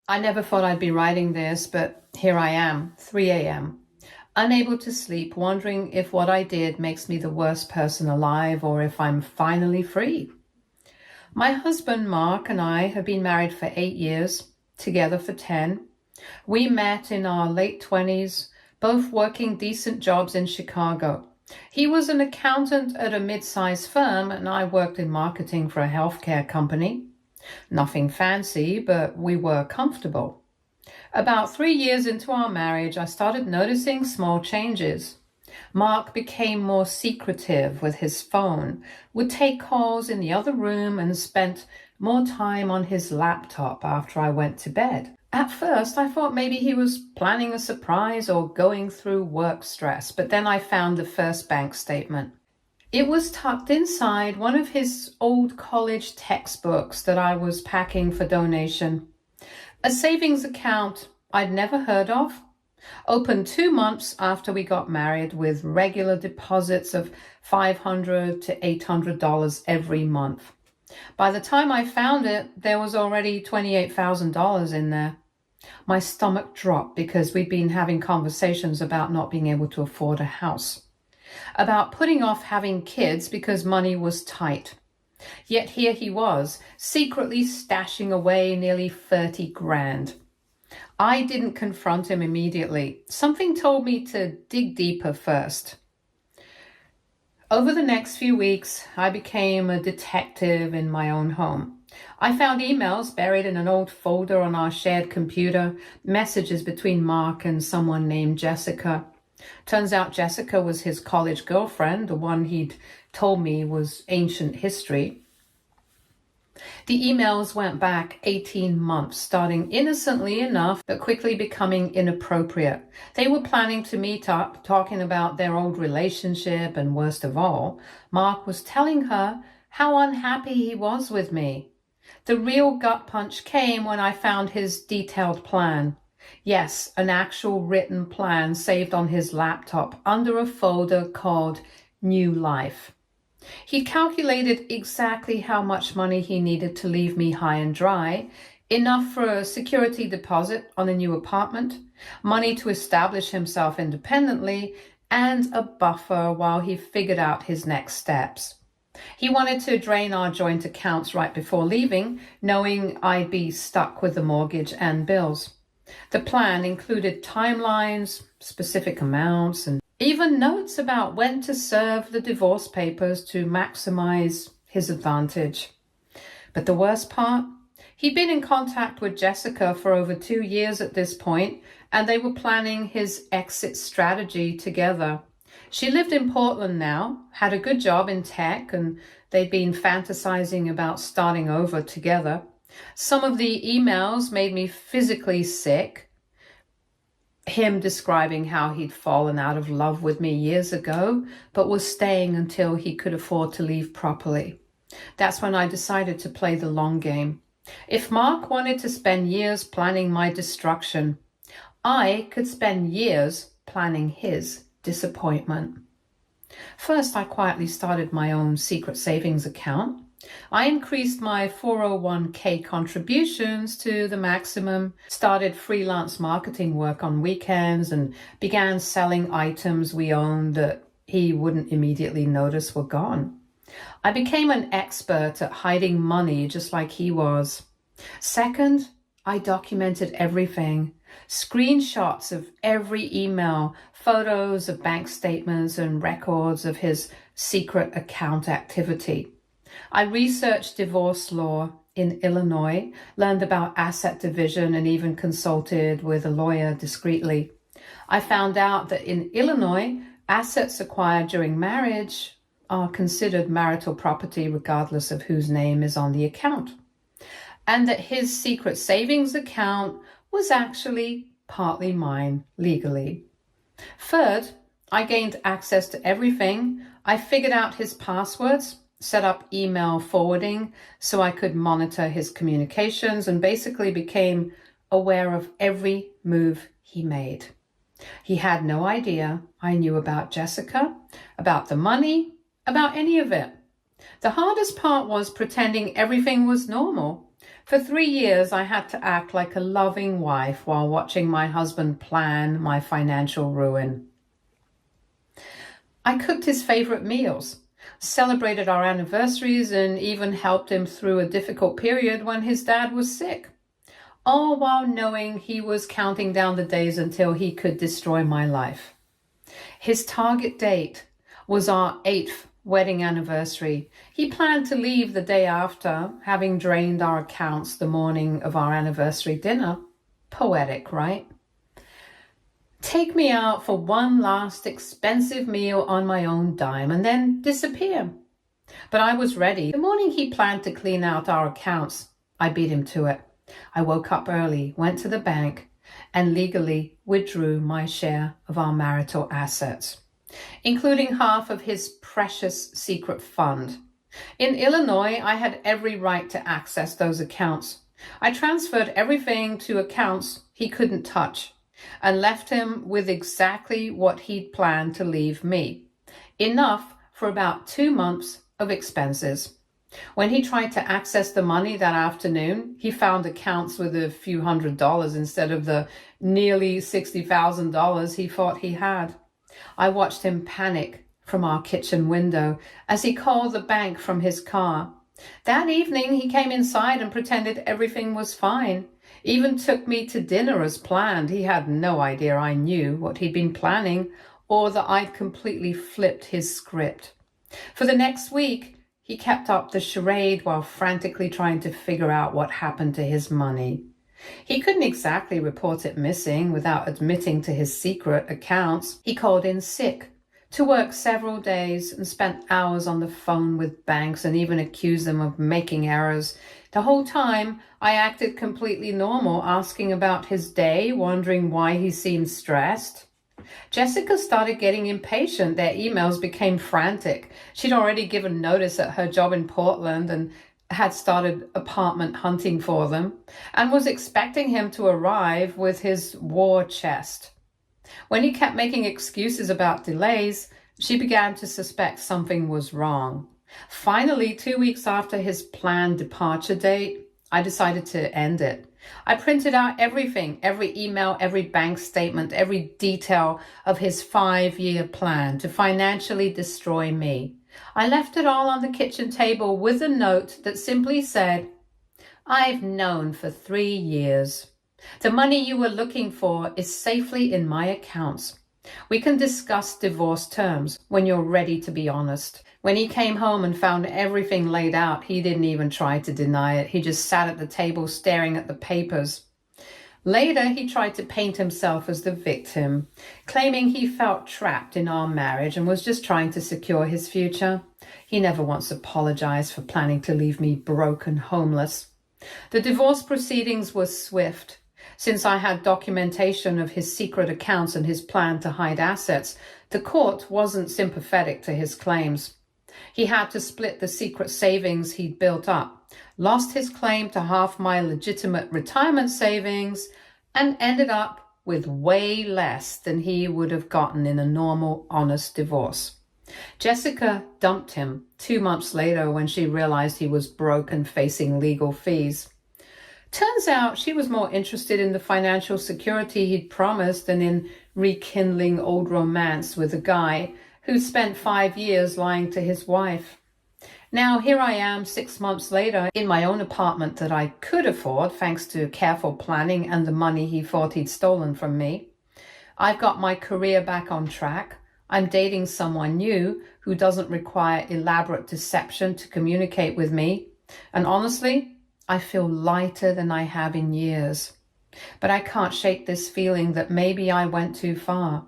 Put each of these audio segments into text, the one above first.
I never thought I'd be writing this, but here I am, 3 a.m., unable to sleep, wondering if what I did makes me the worst person alive or if I'm finally free. My husband, Mark, and I have been married for 8 years, together for 10. We met in our late 20s, both working decent jobs in Chicago. He was an accountant at a mid-sized firm, and I worked in marketing for a healthcare company. Nothing fancy, but we were comfortable. About 3 years into our marriage, I started noticing small changes. Mark became more secretive with his phone, would take calls in the other room, and spent more time on his laptop after I went to bed. At first, I thought maybe he was planning a surprise or going through work stress, but then I found the first bank statement. It was tucked inside one of his old college textbooks that I was packing for donation. A savings account I'd never heard of, opened 2 months after we got married with regular deposits of $500 to $800 every month. By the time I found it, there was already $28,000 in there. My stomach dropped because we'd been having conversations about not being able to afford a house, about putting off having kids because money was tight. Yet here he was, secretly stashing away nearly 30 grand. I didn't confront him immediately. Something told me to dig deeper first. Over the next few weeks, I became a detective in my own home. I found emails buried in an old folder on our shared computer, messages between Mark and someone named Jessica. Turns out Jessica was his college girlfriend, the one he'd told me was ancient history. The emails went back 18 months, starting innocently enough, but quickly becoming inappropriate. They were planning to meet up, talking about their old relationship, and worst of all, Mark was telling her how unhappy he was with me. The real gut punch came when I found his detailed plan. Yes, an actual written plan saved on his laptop under a folder called New Life. He'd calculated exactly how much money he needed to leave me high and dry, enough for a security deposit on a new apartment, money to establish himself independently, and a buffer while he figured out his next steps. He wanted to drain our joint accounts right before leaving, knowing I'd be stuck with the mortgage and bills. The plan included timelines, specific amounts, and even notes about when to serve the divorce papers to maximize his advantage. But the worst part? He'd been in contact with Jessica for over 2 years at this point, and they were planning his exit strategy together. She lived in Portland now, had a good job in tech, and they'd been fantasizing about starting over together. Some of the emails made me physically sick. Him describing how he'd fallen out of love with me years ago, but was staying until he could afford to leave properly. That's when I decided to play the long game. If Mark wanted to spend years planning my destruction, I could spend years planning his disappointment. First, I quietly started my own secret savings account. I increased my 401k contributions to the maximum, started freelance marketing work on weekends, and began selling items we owned that he wouldn't immediately notice were gone. I became an expert at hiding money just like he was. Second, I documented everything. Screenshots of every email, photos of bank statements, and records of his secret account activity. I researched divorce law in Illinois, learned about asset division, and even consulted with a lawyer discreetly. I found out that in Illinois, assets acquired during marriage are considered marital property regardless of whose name is on the account, and that his secret savings account was actually partly mine legally. Third, I gained access to everything. I figured out his passwords, set up email forwarding so I could monitor his communications, and basically became aware of every move he made. He had no idea I knew about Jessica, about the money, about any of it. The hardest part was pretending everything was normal. For 3 years, I had to act like a loving wife while watching my husband plan my financial ruin. I cooked his favorite meals, celebrated our anniversaries, and even helped him through a difficult period when his dad was sick, all while knowing he was counting down the days until he could destroy my life. His target date was our 8th wedding anniversary. He planned to leave the day after, having drained our accounts the morning of our anniversary dinner. Poetic, right? Take me out for one last expensive meal on my own dime and then disappear. But I was ready. The morning he planned to clean out our accounts, I beat him to it. I woke up early, went to the bank, and legally withdrew my share of our marital assets, including half of his precious secret fund. In Illinois, I had every right to access those accounts. I transferred everything to accounts he couldn't touch and left him with exactly what he'd planned to leave me, enough for about 2 months of expenses. When he tried to access the money that afternoon, he found accounts with a few $100s instead of the nearly $60,000 he thought he had. I watched him panic from our kitchen window as he called the bank from his car. That evening, he came inside and pretended everything was fine. Even took me to dinner as planned. He had no idea I knew what he'd been planning or that I'd completely flipped his script. For the next week, he kept up the charade while frantically trying to figure out what happened to his money. He couldn't exactly report it missing without admitting to his secret accounts. He called in sick to work several days and spent hours on the phone with banks and even accused them of making errors. The whole time, I acted completely normal, asking about his day, wondering why he seemed stressed. Jessica started getting impatient. Their emails became frantic. She'd already given notice at her job in Portland and had started apartment hunting for them and was expecting him to arrive with his war chest. When he kept making excuses about delays, she began to suspect something was wrong. Finally, 2 weeks after his planned departure date, I decided to end it. I printed out everything, every email, every bank statement, every detail of his 5-year plan to financially destroy me. I left it all on the kitchen table with a note that simply said, "I've known for 3 years. The money you were looking for is safely in my accounts. We can discuss divorce terms when you're ready to be honest." When he came home and found everything laid out, he didn't even try to deny it. He just sat at the table staring at the papers. Later, he tried to paint himself as the victim, claiming he felt trapped in our marriage and was just trying to secure his future. He never once apologized for planning to leave me broke and homeless. The divorce proceedings were swift. Since I had documentation of his secret accounts and his plan to hide assets, the court wasn't sympathetic to his claims. He had to split the secret savings he'd built up, lost his claim to half my legitimate retirement savings, and ended up with way less than he would have gotten in a normal, honest divorce. Jessica dumped him 2 months later when she realized he was broke and facing legal fees. Turns out she was more interested in the financial security he'd promised than in rekindling old romance with a guy who spent 5 years lying to his wife. Now here I am 6 months later in my own apartment that I could afford thanks to careful planning and the money he thought he'd stolen from me. I've got my career back on track. I'm dating someone new who doesn't require elaborate deception to communicate with me. And honestly, I feel lighter than I have in years. But I can't shake this feeling that maybe I went too far.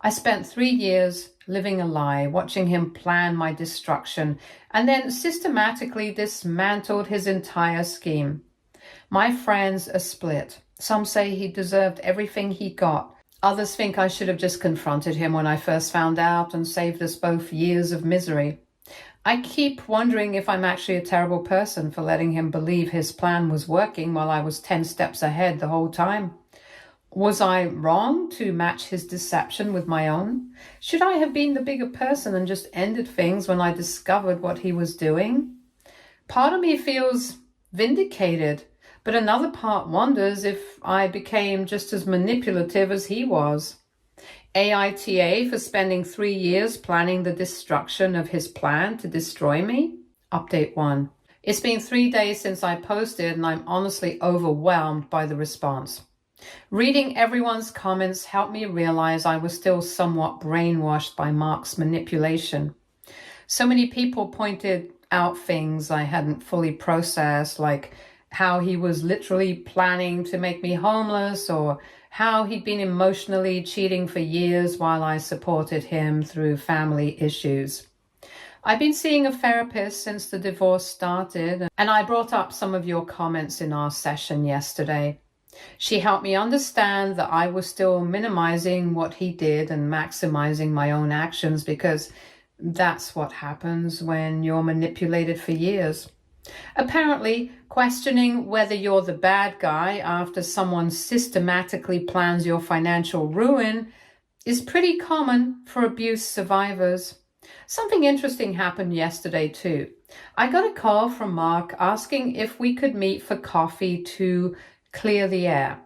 I spent 3 years living a lie, watching him plan my destruction, and then systematically dismantled his entire scheme. My friends are split. Some say he deserved everything he got. Others think I should have just confronted him when I first found out and saved us both years of misery. I keep wondering if I'm actually a terrible person for letting him believe his plan was working while I was 10 steps ahead the whole time. Was I wrong to match his deception with my own? Should I have been the bigger person and just ended things when I discovered what he was doing? Part of me feels vindicated But another part wonders if I became just as manipulative as he was. AITA for spending 3 years planning the destruction of his plan to destroy me? Update 1. It's been 3 days since I posted and I'm honestly overwhelmed by the response. Reading everyone's comments helped me realize I was still somewhat brainwashed by Mark's manipulation. So many people pointed out things I hadn't fully processed, like how he was literally planning to make me homeless, or how he'd been emotionally cheating for years while I supported him through family issues. I've been seeing a therapist since the divorce started, and I brought up some of your comments in our session yesterday. She helped me understand that I was still minimizing what he did and maximizing my own actions, because that's what happens when you're manipulated for years. Apparently, questioning whether you're the bad guy after someone systematically plans your financial ruin is pretty common for abuse survivors. Something interesting happened yesterday too. I got a call from Mark asking if we could meet for coffee to clear the air.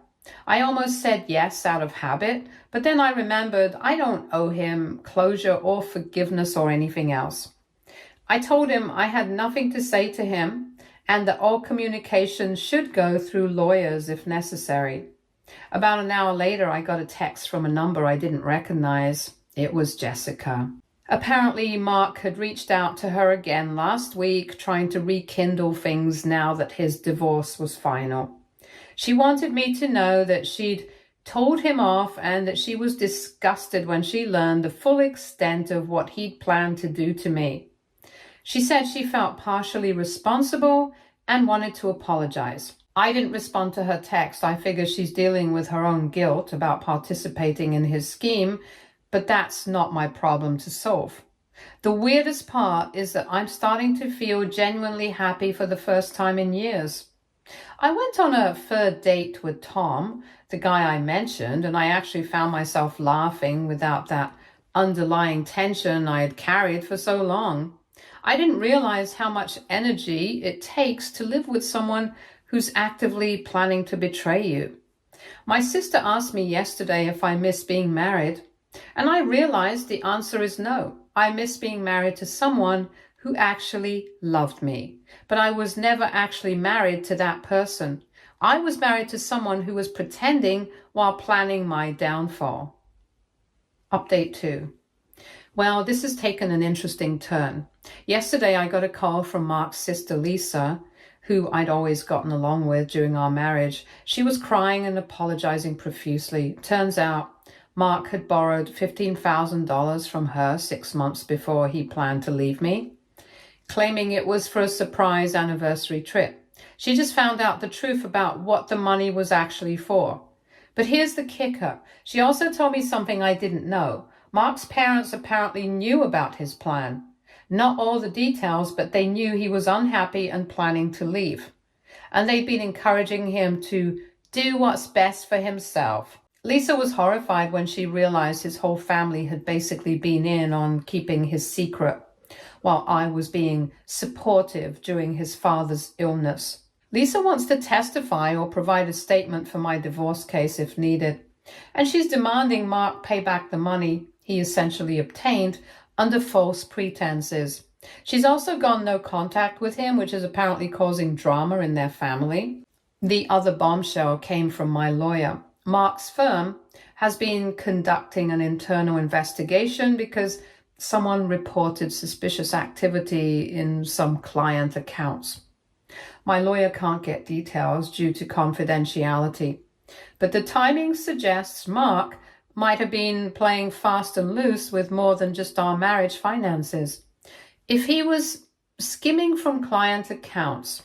I almost said yes out of habit, but then I remembered I don't owe him closure or forgiveness or anything else. I told him I had nothing to say to him and that all communication should go through lawyers if necessary. About an hour later, I got a text from a number I didn't recognize. It was Jessica. Apparently, Mark had reached out to her again last week, trying to rekindle things now that his divorce was final. She wanted me to know that she'd told him off and that she was disgusted when she learned the full extent of what he'd planned to do to me. She said she felt partially responsible and wanted to apologize. I didn't respond to her text. I figure she's dealing with her own guilt about participating in his scheme, but that's not my problem to solve. The weirdest part is that I'm starting to feel genuinely happy for the first time in years. I went on a third date with Tom, the guy I mentioned, and I actually found myself laughing without that underlying tension I had carried for so long. I didn't realize how much energy it takes to live with someone who's actively planning to betray you. My sister asked me yesterday if I miss being married, and I realized the answer is no. I miss being married to someone who actually loved me, but I was never actually married to that person. I was married to someone who was pretending while planning my downfall. Update 2. Well, this has taken an interesting turn. Yesterday, I got a call from Mark's sister, Lisa, who I'd always gotten along with during our marriage. She was crying and apologizing profusely. Turns out, Mark had borrowed $15,000 from her 6 months before he planned to leave me, claiming it was for a surprise anniversary trip. She just found out the truth about what the money was actually for. But here's the kicker. She also told me something I didn't know. Mark's parents apparently knew about his plan. Not all the details, but they knew he was unhappy and planning to leave. And they'd been encouraging him to do what's best for himself. Lisa was horrified when she realized his whole family had basically been in on keeping his secret, while I was being supportive during his father's illness. Lisa wants to testify or provide a statement for my divorce case if needed, and she's demanding Mark pay back the money he essentially obtained under false pretenses. She's also gone no contact with him, which is apparently causing drama in their family. The other bombshell came from my lawyer. Mark's firm has been conducting an internal investigation because someone reported suspicious activity in some client accounts. My lawyer can't get details due to confidentiality, but the timing suggests Mark might have been playing fast and loose with more than just our marriage finances. If he was skimming from client accounts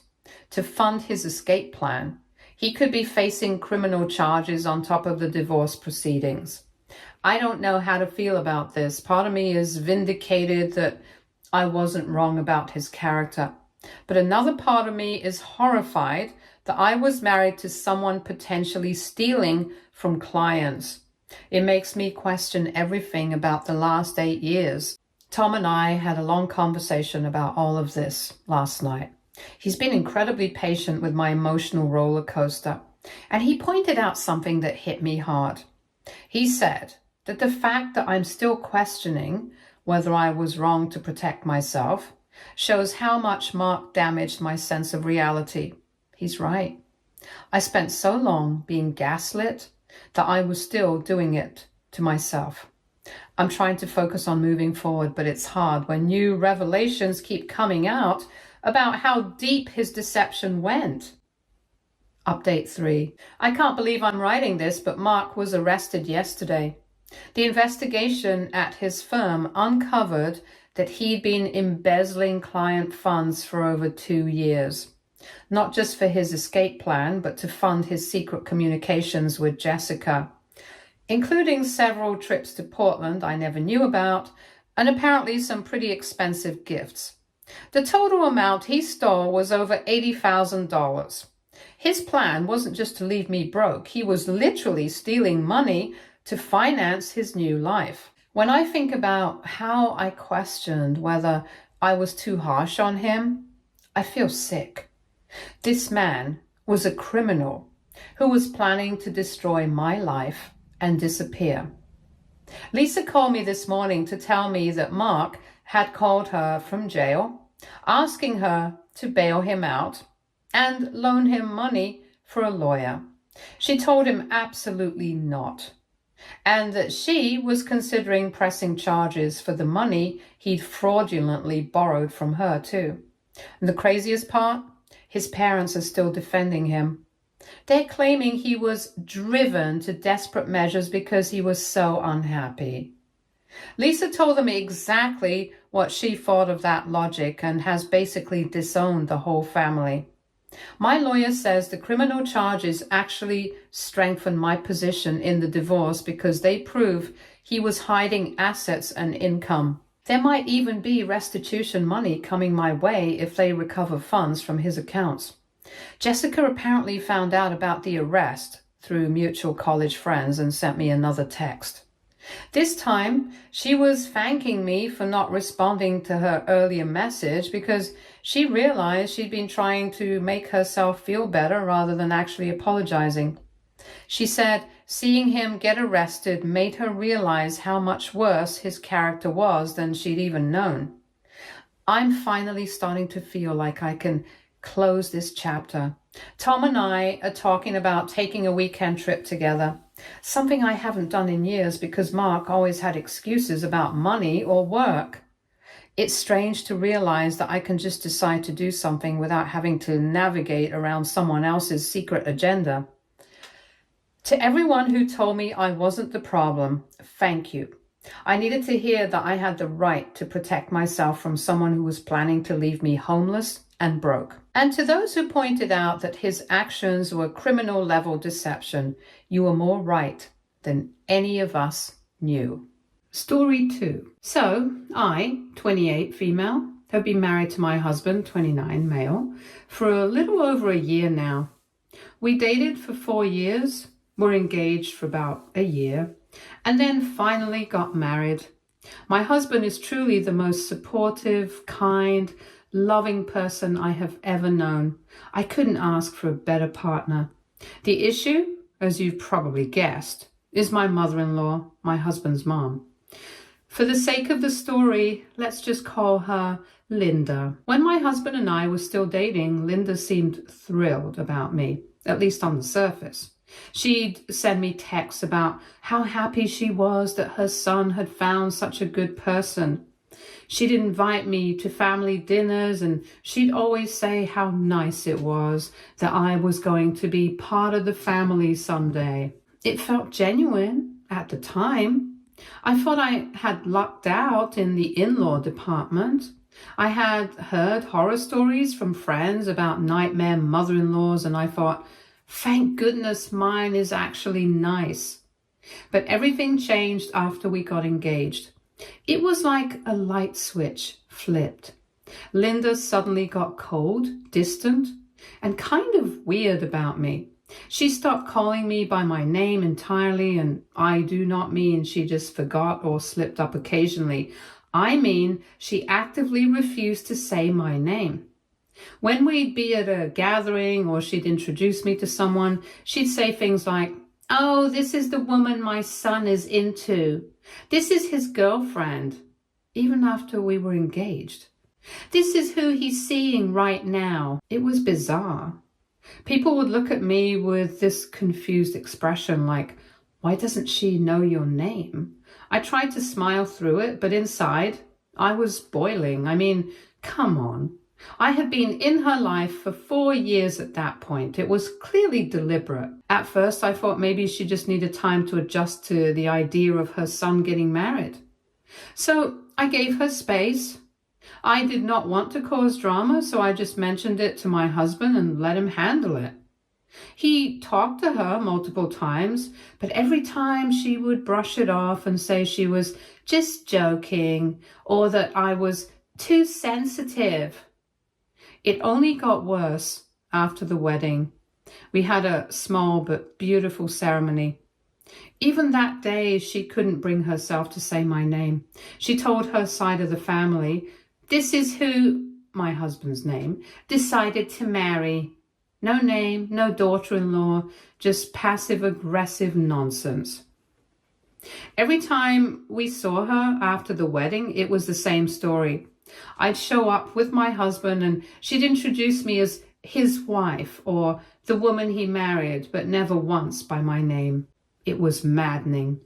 to fund his escape plan, he could be facing criminal charges on top of the divorce proceedings. I don't know how to feel about this. Part of me is vindicated that I wasn't wrong about his character. But another part of me is horrified that I was married to someone potentially stealing from clients. It makes me question everything about the last 8 years. Tom and I had a long conversation about all of this last night. He's been incredibly patient with my emotional roller coaster, and he pointed out something that hit me hard. He said that the fact that I'm still questioning whether I was wrong to protect myself shows how much Mark damaged my sense of reality. He's right. I spent so long being gaslit that I was still doing it to myself. I'm trying to focus on moving forward, but it's hard when new revelations keep coming out about how deep his deception went. Update 3. I can't believe I'm writing this, but Mark was arrested yesterday. The investigation at his firm uncovered that he'd been embezzling client funds for over 2 years. Not just for his escape plan, but to fund his secret communications with Jessica, including several trips to Portland I never knew about, and apparently some pretty expensive gifts. The total amount he stole was over $80,000. His plan wasn't just to leave me broke. He was literally stealing money to finance his new life. When I think about how I questioned whether I was too harsh on him, I feel sick. This man was a criminal who was planning to destroy my life and disappear. Lisa called me this morning to tell me that Mark had called her from jail, asking her to bail him out and loan him money for a lawyer. She told him absolutely not, and that she was considering pressing charges for the money he'd fraudulently borrowed from her too. And the craziest part? His parents are still defending him. They're claiming he was driven to desperate measures because he was so unhappy. Lisa told them exactly what she thought of that logic and has basically disowned the whole family. My lawyer says the criminal charges actually strengthen my position in the divorce because they prove he was hiding assets and income. There might even be restitution money coming my way if they recover funds from his accounts. Jessica apparently found out about the arrest through mutual college friends and sent me another text. This time, she was thanking me for not responding to her earlier message because she realized she'd been trying to make herself feel better rather than actually apologizing. She said seeing him get arrested made her realize how much worse his character was than she'd even known. I'm finally starting to feel like I can close this chapter. Tom and I are talking about taking a weekend trip together, something I haven't done in years because Mark always had excuses about money or work. It's strange to realize that I can just decide to do something without having to navigate around someone else's secret agenda. To everyone who told me I wasn't the problem, thank you. I needed to hear that I had the right to protect myself from someone who was planning to leave me homeless and broke. And to those who pointed out that his actions were criminal-level deception, you were more right than any of us knew. Story 2. So, I, 28 female, have been married to my husband, 29 male, for a little over a year now. We dated for 4 years, were engaged for about a year, and then finally got married. My husband is truly the most supportive, kind, loving person I have ever known. I couldn't ask for a better partner. The issue, as you've probably guessed, is my mother-in-law, my husband's mom. For the sake of the story, let's just call her Linda. When my husband and I were still dating, Linda seemed thrilled about me, at least on the surface. She'd send me texts about how happy she was that her son had found such a good person. She'd invite me to family dinners, and she'd always say how nice it was that I was going to be part of the family someday. It felt genuine at the time. I thought I had lucked out in the in-law department. I had heard horror stories from friends about nightmare mother-in-laws, and I thought, thank goodness mine is actually nice. But everything changed after we got engaged. It was like a light switch flipped. Linda suddenly got cold, distant, and kind of weird about me. She stopped calling me by my name entirely, and I do not mean she just forgot or slipped up occasionally. I mean she actively refused to say my name. When we'd be at a gathering or she'd introduce me to someone, she'd say things like, "Oh, this is the woman my son is into. This is his girlfriend," even after we were engaged. "This is who he's seeing right now." It was bizarre. People would look at me with this confused expression like, "Why doesn't she know your name?" I tried to smile through it, but inside, I was boiling. I mean, come on. I had been in her life for 4 years at that point. It was clearly deliberate. At first, I thought maybe she just needed time to adjust to the idea of her son getting married. So I gave her space. I did not want to cause drama, so I just mentioned it to my husband and let him handle it. He talked to her multiple times, but every time she would brush it off and say she was just joking or that I was too sensitive. It only got worse after the wedding. We had a small but beautiful ceremony. Even that day, she couldn't bring herself to say my name. She told her side of the family, "This is who," my husband's name, "decided to marry." No name, no daughter-in-law, just passive-aggressive nonsense. Every time we saw her after the wedding, it was the same story. I'd show up with my husband and she'd introduce me as his wife or the woman he married, but never once by my name. It was maddening.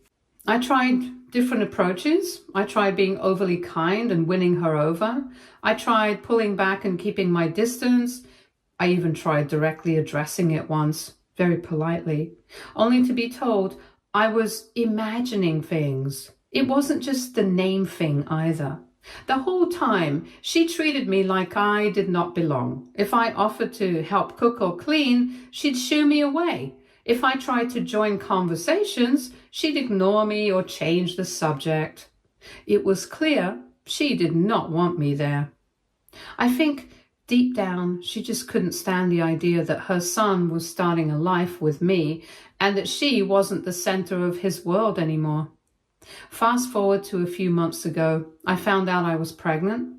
I tried different approaches. I tried being overly kind and winning her over. I tried pulling back and keeping my distance. I even tried directly addressing it once, very politely, only to be told I was imagining things. It wasn't just the name thing either. The whole time, she treated me like I did not belong. If I offered to help cook or clean, she'd shoo me away. If I tried to join conversations, she'd ignore me or change the subject. It was clear she did not want me there. I think deep down, she just couldn't stand the idea that her son was starting a life with me and that she wasn't the center of his world anymore. Fast forward to a few months ago, I found out I was pregnant.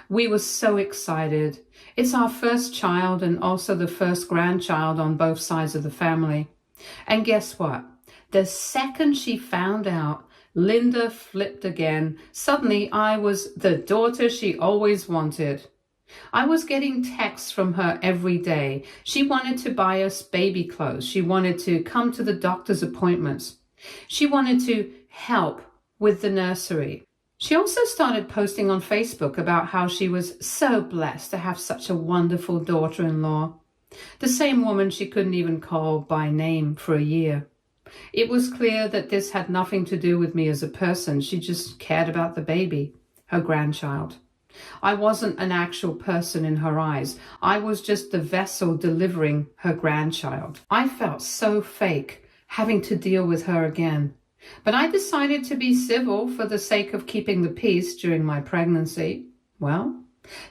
We were so excited. It's our first child and also the first grandchild on both sides of the family. And guess what? The second she found out, Linda flipped again. Suddenly, I was the daughter she always wanted. I was getting texts from her every day. She wanted to buy us baby clothes. She wanted to come to the doctor's appointments. She wanted to help with the nursery. She also started posting on Facebook about how she was so blessed to have such a wonderful daughter-in-law. The same woman she couldn't even call by name for a year. It was clear that this had nothing to do with me as a person. She just cared about the baby, her grandchild. I wasn't an actual person in her eyes. I was just the vessel delivering her grandchild. I felt so fake having to deal with her again. But I decided to be civil for the sake of keeping the peace during my pregnancy. Well,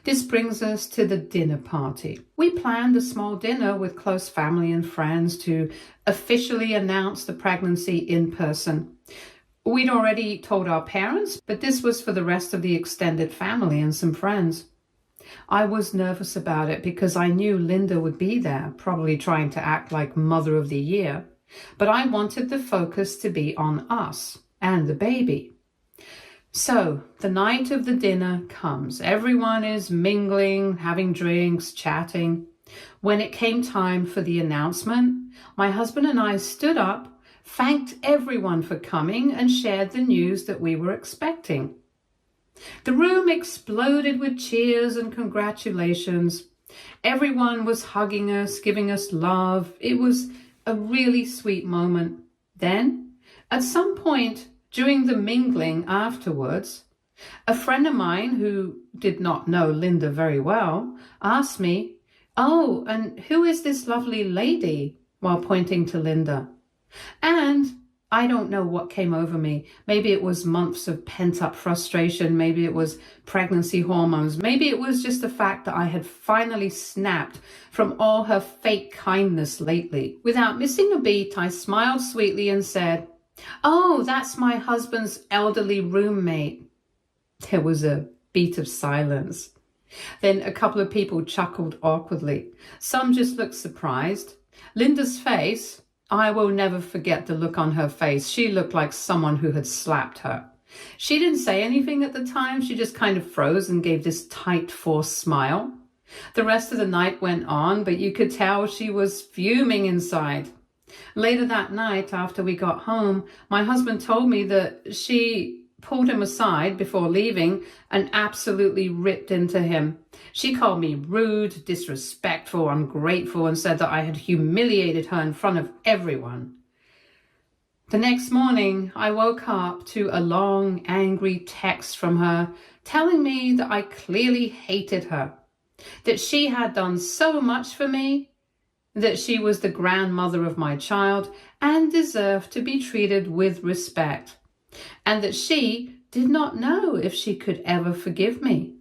this brings us to the dinner party. We planned a small dinner with close family and friends to officially announce the pregnancy in person. We'd already told our parents, but this was for the rest of the extended family and some friends. I was nervous about it because I knew Linda would be there, probably trying to act like Mother of the Year. But I wanted the focus to be on us and the baby. So the night of the dinner comes. Everyone is mingling, having drinks, chatting. When it came time for the announcement, my husband and I stood up, thanked everyone for coming, and shared the news that we were expecting. The room exploded with cheers and congratulations. Everyone was hugging us, giving us love. It was a really sweet moment. Then, at some point during the mingling afterwards, a friend of mine who did not know Linda very well asked me, "Oh, and who is this lovely lady?" while pointing to Linda. And I don't know what came over me. Maybe it was months of pent-up frustration. Maybe it was pregnancy hormones. Maybe it was just the fact that I had finally snapped from all her fake kindness lately. Without missing a beat, I smiled sweetly and said, "Oh, that's my husband's elderly roommate." There was a beat of silence. Then a couple of people chuckled awkwardly. Some just looked surprised. Linda's face, I will never forget the look on her face. She looked like someone who had slapped her. She didn't say anything at the time. She just kind of froze and gave this tight, forced smile. The rest of the night went on, but you could tell she was fuming inside. Later that night, after we got home, my husband told me that she pulled him aside before leaving and absolutely ripped into him. She called me rude, disrespectful, ungrateful, and said that I had humiliated her in front of everyone. The next morning, I woke up to a long, angry text from her telling me that I clearly hated her, that she had done so much for me, that she was the grandmother of my child and deserved to be treated with respect, and that she did not know if she could ever forgive me.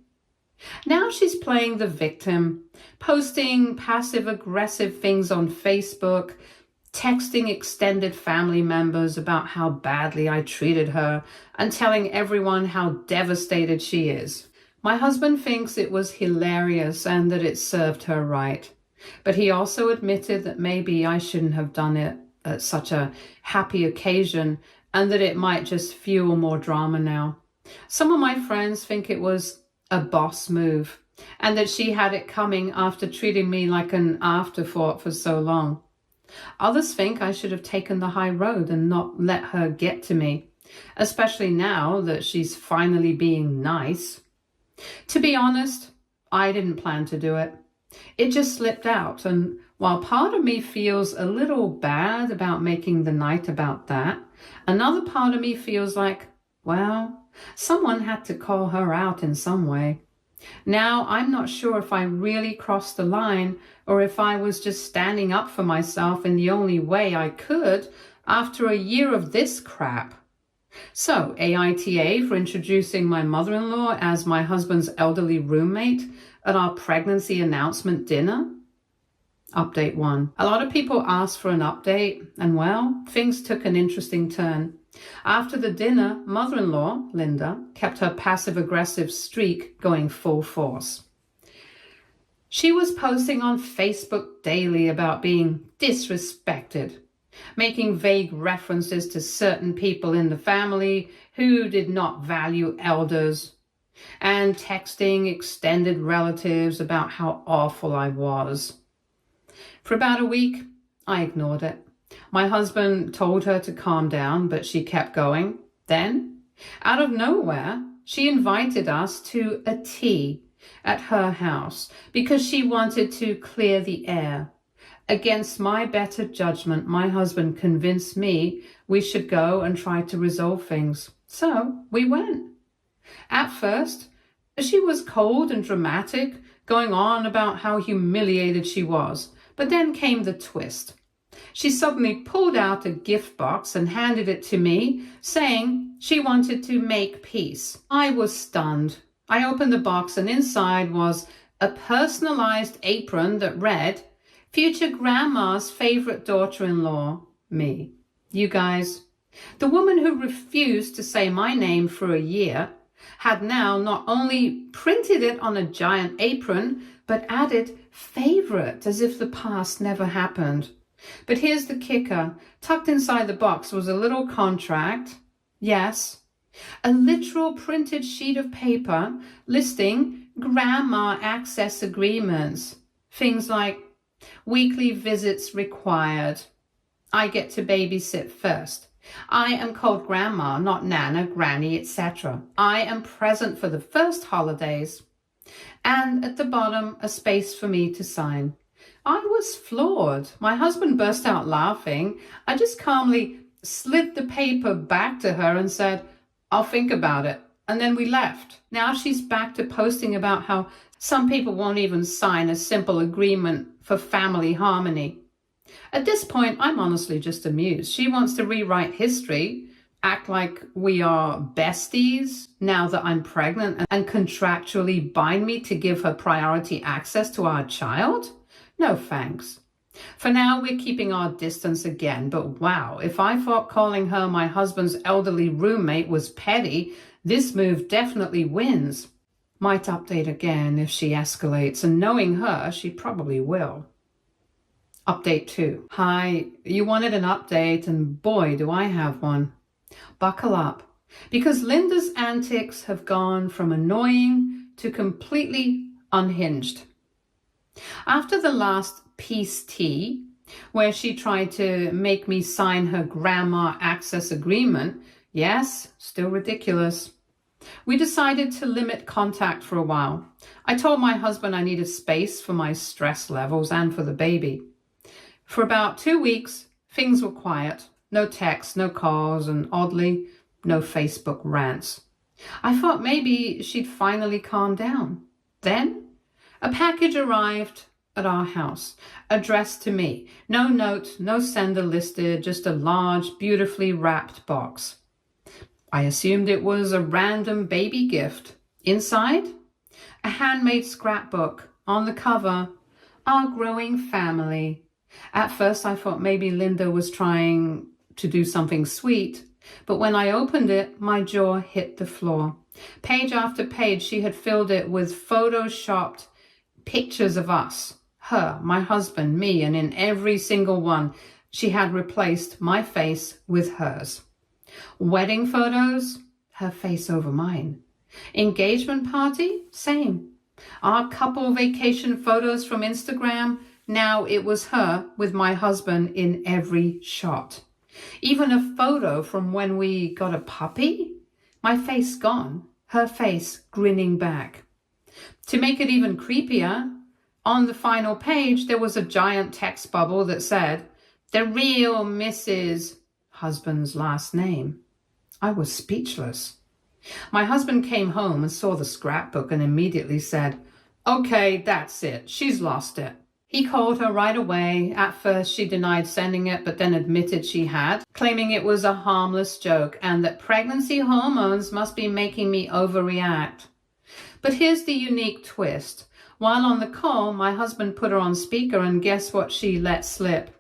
Now she's playing the victim, posting passive-aggressive things on Facebook, texting extended family members about how badly I treated her, and telling everyone how devastated she is. My husband thinks it was hilarious and that it served her right. But he also admitted that maybe I shouldn't have done it at such a happy occasion and that it might just fuel more drama now. Some of my friends think it was a boss move and that she had it coming after treating me like an afterthought for so long. Others think I should have taken the high road and not let her get to me, especially now that she's finally being nice. To be honest, I didn't plan to do it. It just slipped out, and while part of me feels a little bad about making the night about that, another part of me feels like, well, someone had to call her out in some way. Now I'm not sure if I really crossed the line or if I was just standing up for myself in the only way I could after a year of this crap. So, AITA for introducing my mother-in-law as my husband's elderly roommate at our pregnancy announcement dinner. Update 1. A lot of people asked for an update, and well, things took an interesting turn. After the dinner, mother-in-law, Linda, kept her passive-aggressive streak going full force. She was posting on Facebook daily about being disrespected, making vague references to certain people in the family who did not value elders, and texting extended relatives about how awful I was. For about a week, I ignored it. My husband told her to calm down, but she kept going. Then, out of nowhere, she invited us to a tea at her house because she wanted to clear the air. Against my better judgment, my husband convinced me we should go and try to resolve things. So we went. At first, she was cold and dramatic, going on about how humiliated she was. But then came the twist. She suddenly pulled out a gift box and handed it to me, saying she wanted to make peace. I was stunned. I opened the box and inside was a personalized apron that read, "Future Grandma's favorite daughter-in-law, me." You guys, the woman who refused to say my name for a year had now not only printed it on a giant apron, but added favorite as if the past never happened. But here's the kicker. Tucked inside the box was a little contract. Yes, a literal printed sheet of paper listing grandma access agreements. Things like weekly visits required. I get to babysit first. I am called grandma, not nana, granny, etc. I am present for the first holidays. And at the bottom, a space for me to sign. I was floored. My husband burst out laughing. I just calmly slid the paper back to her and said, "I'll think about it." And then we left. Now she's back to posting about how some people won't even sign a simple agreement for family harmony. At this point, I'm honestly just amused. She wants to rewrite history, act like we are besties now that I'm pregnant, and contractually bind me to give her priority access to our child? No thanks. For now, we're keeping our distance again, but wow, if I thought calling her my husband's elderly roommate was petty, this move definitely wins. Might update again if she escalates, and knowing her, she probably will. Update 2. Hi, you wanted an update, and boy, do I have one. Buckle up, because Linda's antics have gone from annoying to completely unhinged. After the last peace tea, where she tried to make me sign her grandma access agreement, yes, still ridiculous, we decided to limit contact for a while. I told my husband I needed space for my stress levels and for the baby. For about 2 weeks, things were quiet. No texts, no calls, and oddly, no Facebook rants. I thought maybe she'd finally calm down. Then, a package arrived at our house, addressed to me. No note, no sender listed, just a large, beautifully wrapped box. I assumed it was a random baby gift. Inside, a handmade scrapbook. On the cover, our growing family. At first, I thought maybe Linda was trying to do something sweet, but when I opened it, my jaw hit the floor. Page after page, she had filled it with photoshopped pictures of us, her, my husband, me, and in every single one, she had replaced my face with hers. Wedding photos, her face over mine. Engagement party, same. Our couple vacation photos from Instagram, now it was her with my husband in every shot. Even a photo from when we got a puppy, my face gone, her face grinning back. To make it even creepier, on the final page there was a giant text bubble that said, "The real Mrs. husband's last name." I was speechless. My husband came home and saw the scrapbook and immediately said, "Okay, that's it. She's lost it." He called her right away. At first she denied sending it, but then admitted she had, claiming it was a harmless joke and that pregnancy hormones must be making me overreact. But here's the unique twist. While on the call, my husband put her on speaker, and guess what she let slip?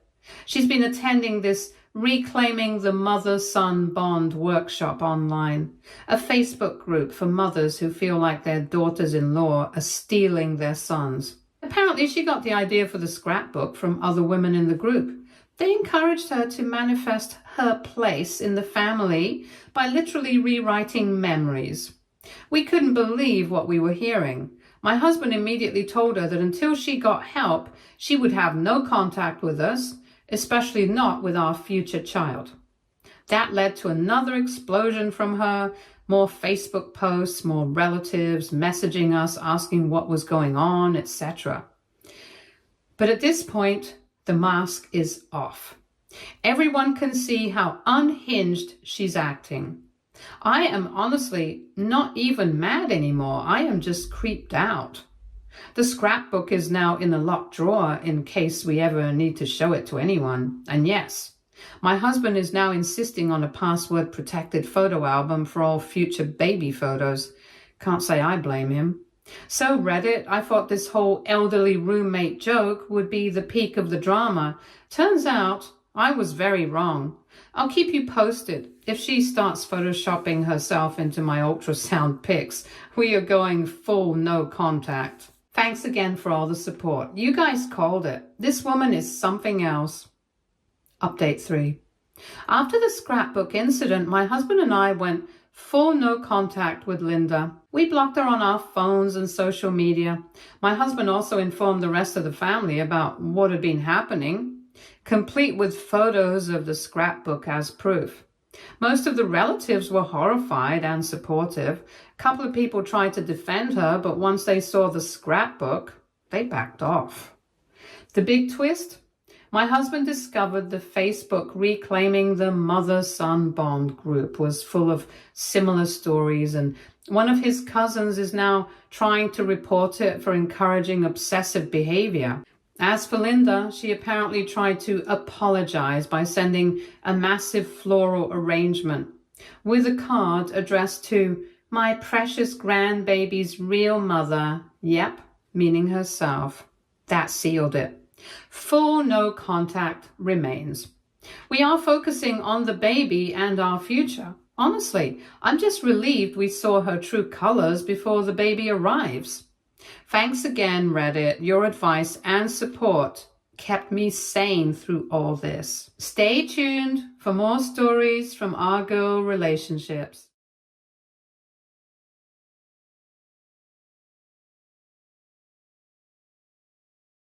She's been attending this Reclaiming the Mother-Son Bond workshop online, a Facebook group for mothers who feel like their daughters-in-law are stealing their sons. Apparently she got the idea for the scrapbook from other women in the group. They encouraged her to manifest her place in the family by literally rewriting memories. We couldn't believe what we were hearing. My husband immediately told her that until she got help, she would have no contact with us, especially not with our future child. That led to another explosion from her, more Facebook posts, more relatives messaging us, asking what was going on, etc. But at this point, the mask is off. Everyone can see how unhinged she's acting. I am honestly not even mad anymore. I am just creeped out. The scrapbook is now in a locked drawer in case we ever need to show it to anyone. And yes, my husband is now insisting on a password-protected photo album for all future baby photos. Can't say I blame him. So Reddit, I thought this whole elderly roommate joke would be the peak of the drama. Turns out I was very wrong. I'll keep you posted. If she starts photoshopping herself into my ultrasound pics, we are going full no contact. Thanks again for all the support. You guys called it. This woman is something else. Update 3. After the scrapbook incident, my husband and I went full no contact with Linda. We blocked her on our phones and social media. My husband also informed the rest of the family about what had been happening, complete with photos of the scrapbook as proof. Most of the relatives were horrified and supportive. A couple of people tried to defend her, but once they saw the scrapbook, they backed off. The big twist? My husband discovered the Facebook Reclaiming the Mother-Son Bond group was full of similar stories, and one of his cousins is now trying to report it for encouraging obsessive behavior. As for Linda, she apparently tried to apologize by sending a massive floral arrangement with a card addressed to my precious grandbaby's real mother. Yep, meaning herself. That sealed it. Full no contact remains. We are focusing on the baby and our future. Honestly, I'm just relieved we saw her true colors before the baby arrives. Thanks again, Reddit. Your advice and support kept me sane through all this. Stay tuned for more stories from our girl relationships.